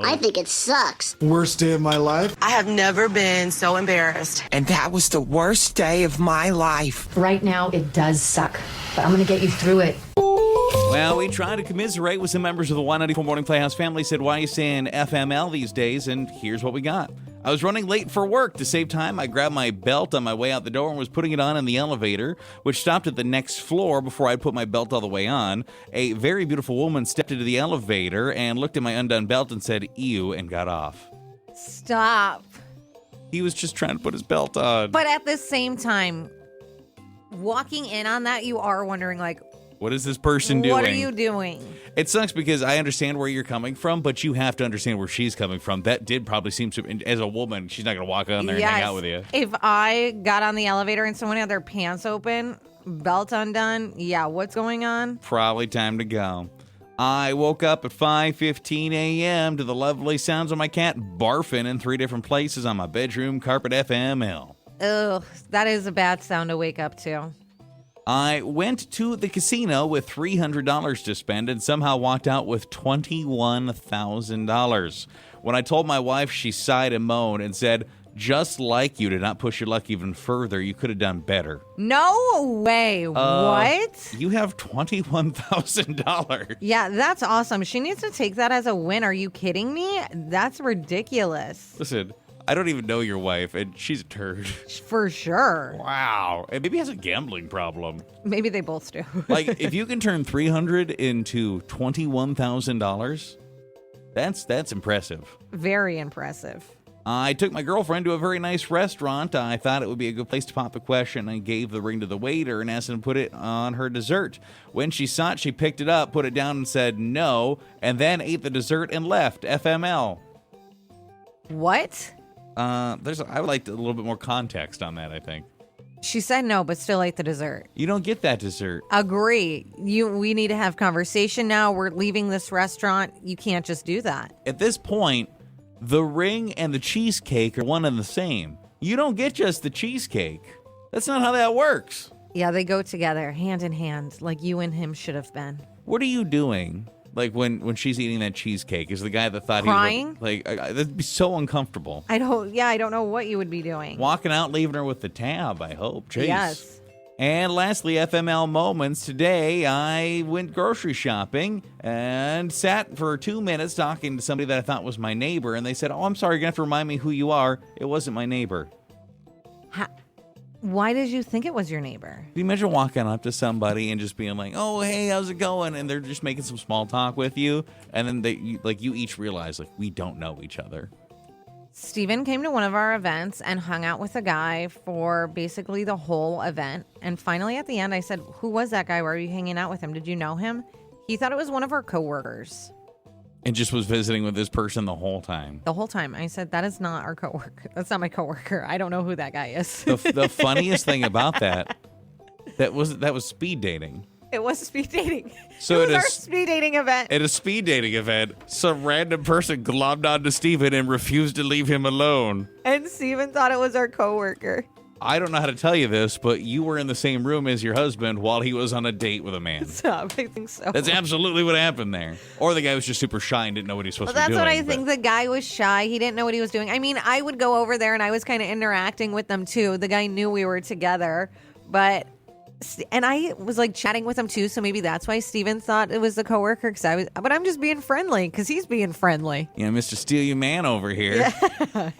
I think it sucks. Worst day of my life. I have never been so embarrassed. And that was the worst day of my life. Right now, it does suck, but I'm going to get you through it. Well, we tried to commiserate with some members of the 194 Morning Playhouse family. Said, why are you saying FML these days? And here's what we got. I was running late for work. To save time, I grabbed my belt on my way out the door and was putting it on in the elevator, which stopped at the next floor before I put my belt all the way on. A very beautiful woman stepped into the elevator and looked at my undone belt and said, ew, and got off. Stop. He was just trying to put his belt on. But at the same time, walking in on that, you are wondering, like, what is this person doing? What are you doing? It sucks because I understand where you're coming from, but you have to understand where she's coming from. That did probably seem to, as a woman, she's not going to walk on there and hang out with you. If I got on the elevator and someone had their pants open, belt undone, yeah, what's going on? Probably time to go. I woke up at 5:15 a.m. to the lovely sounds of my cat barfing in 3 different places on my bedroom carpet FML. Ugh, that is a bad sound to wake up to. I went to the casino with $300 to spend and somehow walked out with $21,000. When I told my wife, she sighed and moaned and said, just like you did not push your luck even further, you could have done better. No way. What? You have $21,000. Yeah, that's awesome. She needs to take that as a win. Are you kidding me? That's ridiculous. Listen, I don't even know your wife, and she's a turd. For sure. Wow. And maybe has a gambling problem. Maybe they both do. Like, if you can turn $300 into $21,000, that's impressive. Very impressive. I took my girlfriend to a very nice restaurant. I thought it would be a good place to pop a question and gave the ring to the waiter and asked him to put it on her dessert. When she saw it, she picked it up, put it down, and said no, and then ate the dessert and left. FML. What? I would like a little bit more context on that, I think. She said no, but still ate the dessert. You don't get that dessert. Agree. We need to have conversation now. We're leaving this restaurant. You can't just do that. At this point, the ring and the cheesecake are one and the same. You don't get just the cheesecake. That's not how that works. Yeah, they go together, hand in hand, like you and him should have been. What are you doing? Like when she's eating that cheesecake, is the guy that thought crying? He would that'd be so uncomfortable. I don't know what you would be doing. Walking out, leaving her with the tab, I hope. Jeez. Yes. And lastly, FML moments. Today, I went grocery shopping and sat for 2 minutes talking to somebody that I thought was my neighbor. And they said, oh, I'm sorry, you're going to have to remind me who you are. It wasn't my neighbor. Why did you think it was your neighbor? Can you imagine walking up to somebody and just being like, oh, hey, how's it going? And they're just making some small talk with you. And then you each realize, like, we don't know each other. Steven came to one of our events and hung out with a guy for basically the whole event. And finally, at the end, I said, who was that guy? Why were you hanging out with him? Did you know him? He thought it was one of our coworkers. And just was visiting with this person the whole time. The whole time. I said, that is not our coworker. That's not my coworker. I don't know who that guy is. The funniest thing about that was speed dating. It was speed dating. So it was our speed dating event. At a speed dating event, some random person glommed onto Steven and refused to leave him alone. And Steven thought it was our coworker. I don't know how to tell you this, but you were in the same room as your husband while he was on a date with a man. Stop. I think so. That's absolutely what happened there. Or the guy was just super shy and didn't know what he was supposed to be doing. That's what I think. The guy was shy. He didn't know what he was doing. I mean, I would go over there and I was kind of interacting with them too. The guy knew we were together, and I was like chatting with him too. So maybe that's why Steven thought it was the coworker. But I'm just being friendly because he's being friendly. Yeah, Mr. Steal Your Man over here. Yeah.